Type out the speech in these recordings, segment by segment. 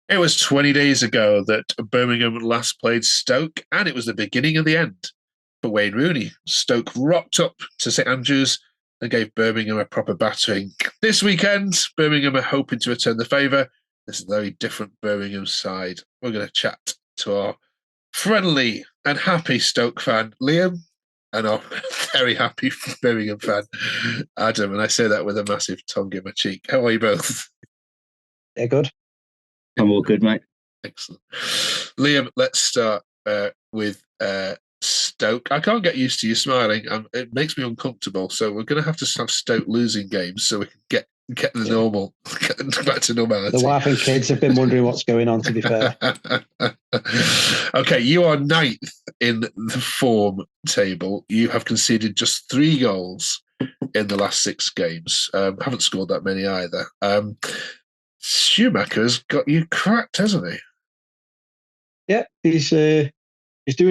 It was 20 days ago that Birmingham last played Stoke, and it was the beginning of the end for Wayne Rooney. Stoke rocked up to St Andrews and gave Birmingham a proper battering. This weekend, Birmingham are hoping to return the favour. This is a very different Birmingham side. We're going to chat to our friendly and happy Stoke fan, Liam, and our very happy Birmingham fan, Adam. And I say that with a massive tongue in my cheek. How are you both? Yeah, good. I'm all good, mate. Excellent. Liam, let's start with Stoke. I can't get used to you smiling. It makes me uncomfortable. So we're going to have Stoke losing games so we can get the normal, get back to normality. The wife and kids have been wondering what's going on, to be fair. Okay, you are ninth in the form table. You have conceded just 3 goals in the last 6 games. Haven't scored that many either. Schumacher's got you cracked, hasn't he? Yeah, he's doing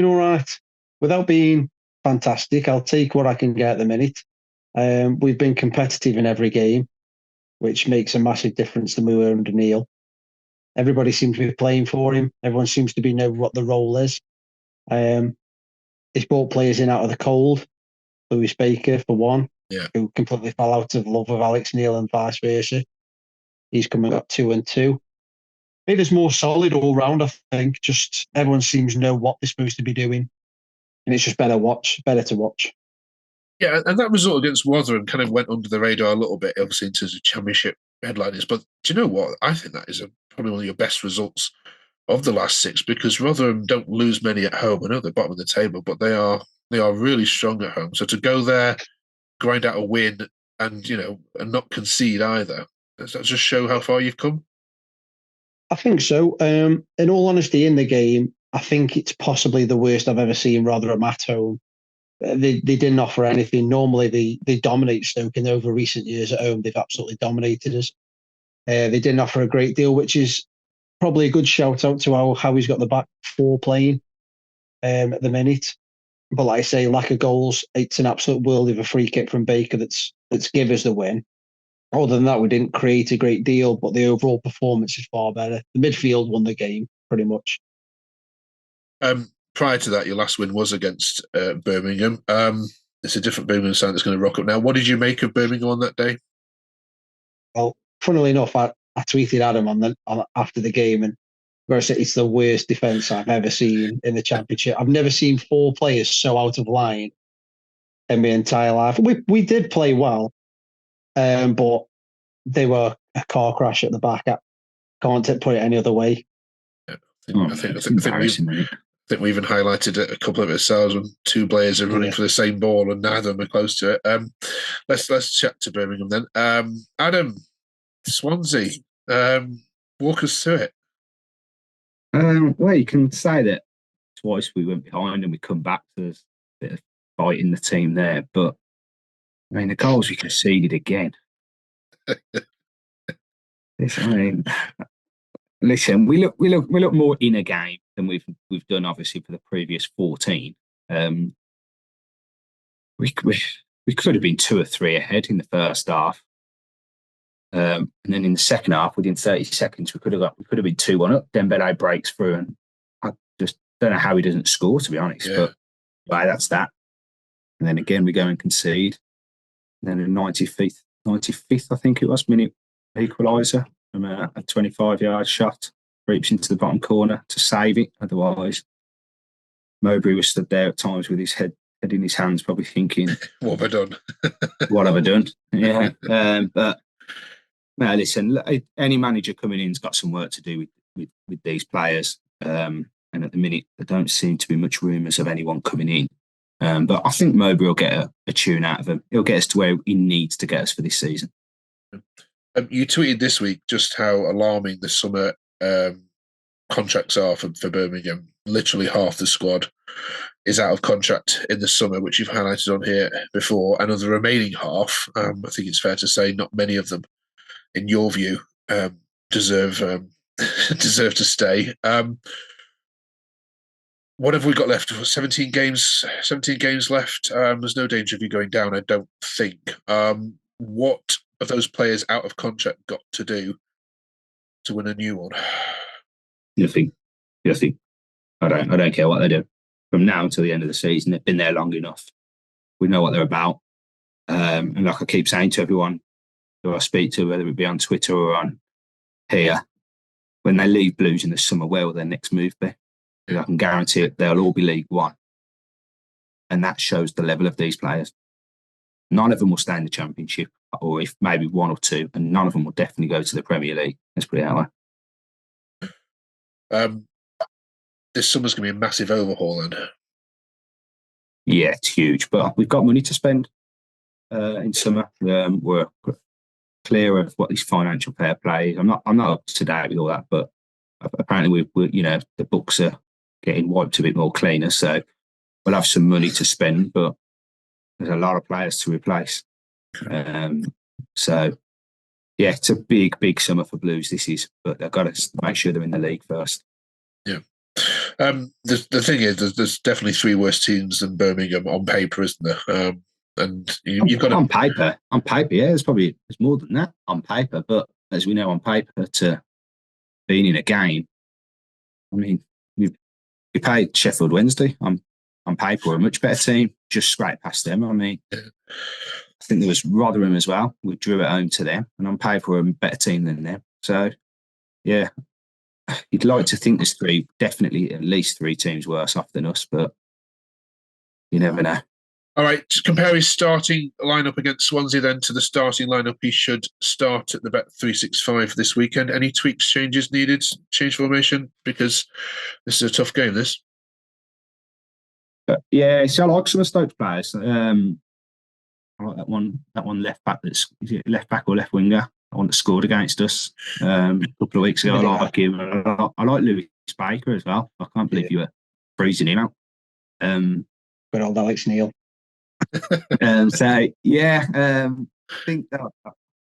all right without being fantastic. I'll take what I can get at the minute. We've been competitive in every game, which makes a massive difference than we were under Neil. Everybody seems to be playing for him. Everyone seems to be know what the role is. He's brought players in out of the cold. Lewis Baker, for one, who completely fell out of love with Alex Neil and vice versa. He's coming up 2 and 2. Made us more solid all round, I think. Just everyone seems to know what they're supposed to be doing. And it's just better to watch. Yeah, and that result against Rotherham kind of went under the radar a little bit, obviously, in terms of championship headliners. But do you know what? I think that is probably one of your best results of the last 6 because Rotherham don't lose many at home. I know they're bottom of the table, but they are really strong at home. So to go there, grind out a win, and and not concede either, does that just show how far you've come? I think so. In all honesty, in the game, I think it's possibly the worst I've ever seen Rotherham at home. They didn't offer anything. Normally, they dominate Stoke, and over recent years at home, they've absolutely dominated us. They didn't offer a great deal, which is probably a good shout out to how he's got the back 4 playing at the minute. But like I say, lack of goals, it's an absolute world of a free kick from Baker that's give us the win. Other than that, we didn't create a great deal, but the overall performance is far better. The midfield won the game, pretty much. Prior to that, your last win was against Birmingham. It's a different Birmingham side that's going to rock up now. What did you make of Birmingham on that day? Well, funnily enough, I tweeted Adam after the game, and where I said it's the worst defence I've ever seen in the Championship. I've never seen 4 players so out of line in my entire life. We did play well, but they were a car crash at the back. I can't put it any other way. Yeah, I think we even highlighted it a couple of ourselves when 2 players are running for the same ball and neither of them are close to it. Let's chat to Birmingham then. Adam, Swansea, walk us through it. Well, you can say that twice we went behind and we come back to a bit of fight in the team there. But I mean, the goals we conceded again. Listen, we look more in a game than we've done obviously for the previous 14. We could have been 2 or 3 ahead in the first half. And then in the second half, within 30 seconds, we could have been 2-1 up. Dembele breaks through, and I just don't know how he doesn't score, to be honest. Yeah. But that's that. And then again, we go and concede. And then in 95th, I think it was, minute equaliser from a 25-yard shot, creeps into the bottom corner to save it. Otherwise, Mowbray was stood there at times with his head in his hands, probably thinking, "What have I done? What have I done?" Yeah, but. Now, listen, any manager coming in's got some work to do with these players. And at the minute, there don't seem to be much rumours of anyone coming in. But I think Mowbray will get a tune out of him. He'll get us to where he needs to get us for this season. You tweeted this week just how alarming the summer contracts are for Birmingham. Literally half the squad is out of contract in the summer, which you've highlighted on here before. And of the remaining half, I think it's fair to say not many of them, in your view, deserve to stay. What have we got left? 17 games left. There's no danger of you going down, I don't think. What have those players out of contract got to do to win a new one? Nothing. Nothing. I don't care what they do. From now until the end of the season, they've been there long enough. We know what they're about. And like I keep saying to everyone who I speak to, whether it be on Twitter or on here, when they leave Blues in the summer, where will their next move be? Because I can guarantee it, they'll all be League One. And that shows the level of these players. None of them will stay in the Championship, or if maybe one or two, and none of them will definitely go to the Premier League. Let's put it that way. This summer's going to be a massive overhaul then. Yeah, it's huge, but we've got money to spend in summer. We're clear of what this financial fair play is. I'm not up to date with all that, but apparently we're the books are getting wiped a bit more cleaner, so we'll have some money to spend, but there's a lot of players to replace. So yeah, it's a big summer for Blues. This is, but they've got to make sure they're in the league first. Yeah. The thing is, there's definitely three worse teams than Birmingham on paper, isn't there? And you've got on paper, yeah, there's more than that on paper. But as we know, on paper, to being in a game, I mean, we played Sheffield Wednesday. On paper, we're a much better team, just scraped past them. I mean, I think there was Rotherham as well. We drew at home to them, and on paper, we're a better team than them. So, yeah, you'd like to think there's definitely at least three teams worse off than us, but you never know. All right, compare his starting lineup against Swansea then to the starting lineup he should start at the Bet365 this weekend. Any tweaks, changes needed, change formation? Because this is a tough game, this. Yeah, so I like some of Stoke's players. I like that one left back is it left back or left winger? The one that scored against us a couple of weeks ago. I like him. I like Lewis Baker as well. I can't believe you were freezing him out. Good old Alex Neil. So yeah, I think that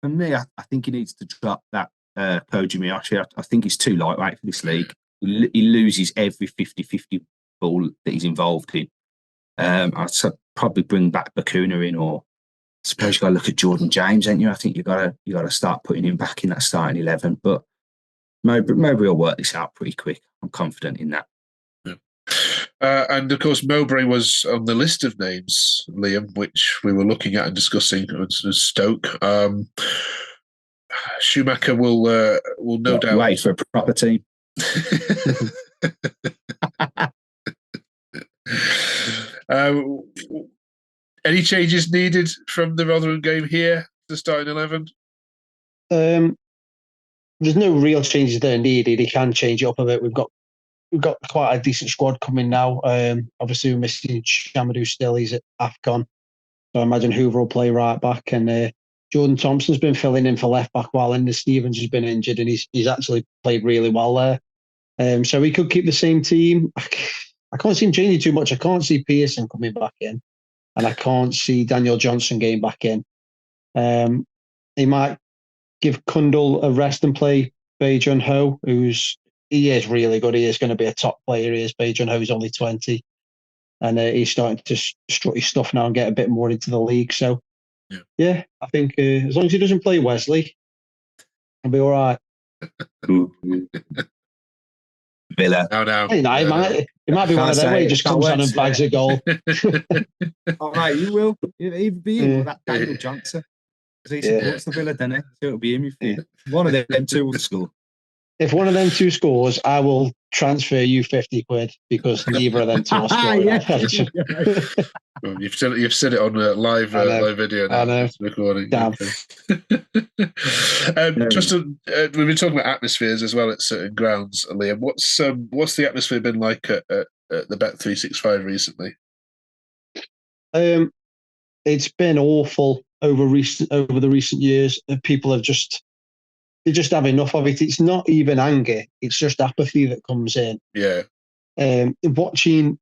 for me, I think he needs to drop that Koji Miyoshi. I think he's too lightweight for this league. He loses every 50-50 ball that he's involved in. I'd probably bring back Bakuna in, or I suppose you got to look at Jordan James, ain't you? I think you got to start putting him back in that starting 11. But maybe we'll work this out pretty quick. I'm confident in that. And of course, Mowbray was on the list of names, Liam, which we were looking at and discussing as Stoke. Schumacher will no doubt wait for a proper team. Any changes needed from the Rotherham game here, the starting 11? There's no real changes there needed. He can change it up a bit. We've got quite a decent squad coming now. Obviously, we're missing Shamadou still. He's at AFCON. So I imagine Hoover will play right back. And Jordan Thompson's been filling in for left back while Enda Stevens has been injured, and he's actually played really well there. So we could keep the same team. I can't see him changing too much. I can't see Pearson coming back in, and I can't see Daniel Johnson getting back in. He might give Kundal a rest and play Bae Jun Ho, he is really good. He is going to be a top player. He is. Bae Jun Ho is only 20. And he's starting to strut his stuff now and get a bit more into the league. So, yeah I think as long as he doesn't play Wesley, I'll be all right. Villa. No. It might be one of them where he just comes on and bags a goal. All right, you will. Either be him or that Daniel Johnson. Because he supports the Villa, doesn't he? So it'll be him if you. One of them two will score. If one of them two scores, I will transfer you 50 quid because neither of them two will score. You've said it on live video now. I know. Recording. Damn. Okay. Justin, we've been talking about atmospheres as well at certain grounds, Liam. What's the atmosphere been like at the Bet365 recently? It's been awful over the recent years. People have they just have enough of it. It's not even anger; it's just apathy that comes in. Yeah. Watching,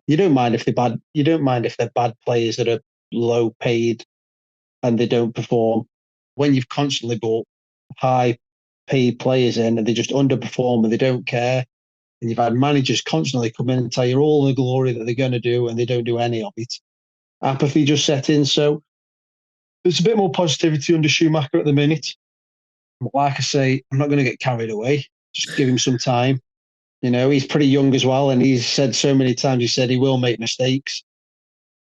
you don't mind if they're bad. You don't mind if they're bad players that are low paid and they don't perform. When you've constantly bought high paid players in and they just underperform and they don't care, and you've had managers constantly come in and tell you all the glory that they're going to do and they don't do any of it. Apathy just set in. So there's a bit more positivity under Schumacher at the minute. Like I say, I'm not going to get carried away. Just give him some time. You know, he's pretty young as well, and he's said so many times, he said he will make mistakes.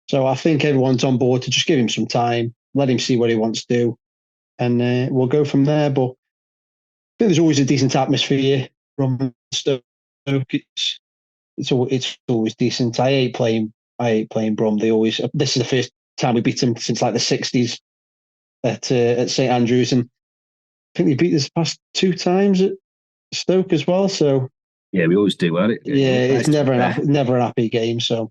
So I think everyone's on board to just give him some time, let him see what he wants to do, and we'll go from there. But I think there's always a decent atmosphere from Stoke. It's always decent. I hate playing Brum. This is the first time we beat them since like the 60s at St Andrews, and I think they beat us past 2 times at Stoke as well. So yeah, we always do, right? It's never a happy game. So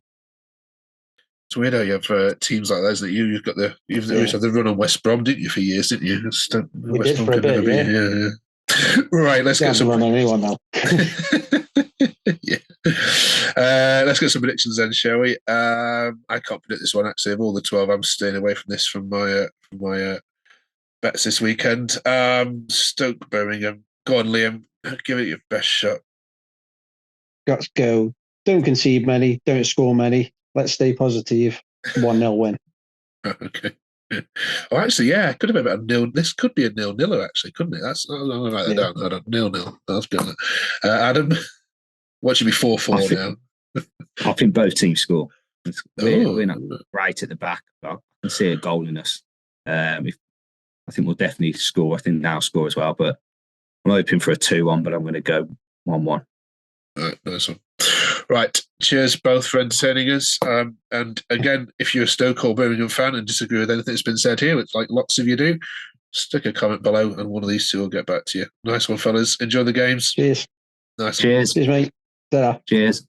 it's weird how you have teams like those that you've got you've always had the run on West Brom, didn't you, for years, didn't you? We did for a bit, yeah. Right, let's get some run on anyone now. Yeah. Let's get some predictions then, shall we? I can't predict this one actually. Of all the 12, I'm staying away from this from my bets this weekend. Stoke Birmingham. Go on, Liam. Give it your best shot. Let's go. Don't concede many. Don't score many. Let's stay positive. 1-0 win. Okay. Oh, actually, yeah, it could have been about a nil. This could be a 0-0, actually, couldn't it? I'm gonna write that down. Hold on, 0-0. That's good. Adam, what should be 4-4 now? I think both teams score. We're not right at the back, but I can see a goal in us. I think we'll definitely score. I think they'll score as well, but I'm hoping for a 2-1, but I'm going to go 1-1. All right, nice one. Right, cheers both for entertaining us. And again, if you're a Stoke or Birmingham fan and disagree with anything that's been said here, which like lots of you do, stick a comment below and one of these two will get back to you. Nice one, fellas. Enjoy the games. Cheers. Nice. Cheers. Cheers, mate. Ta-ra. Cheers.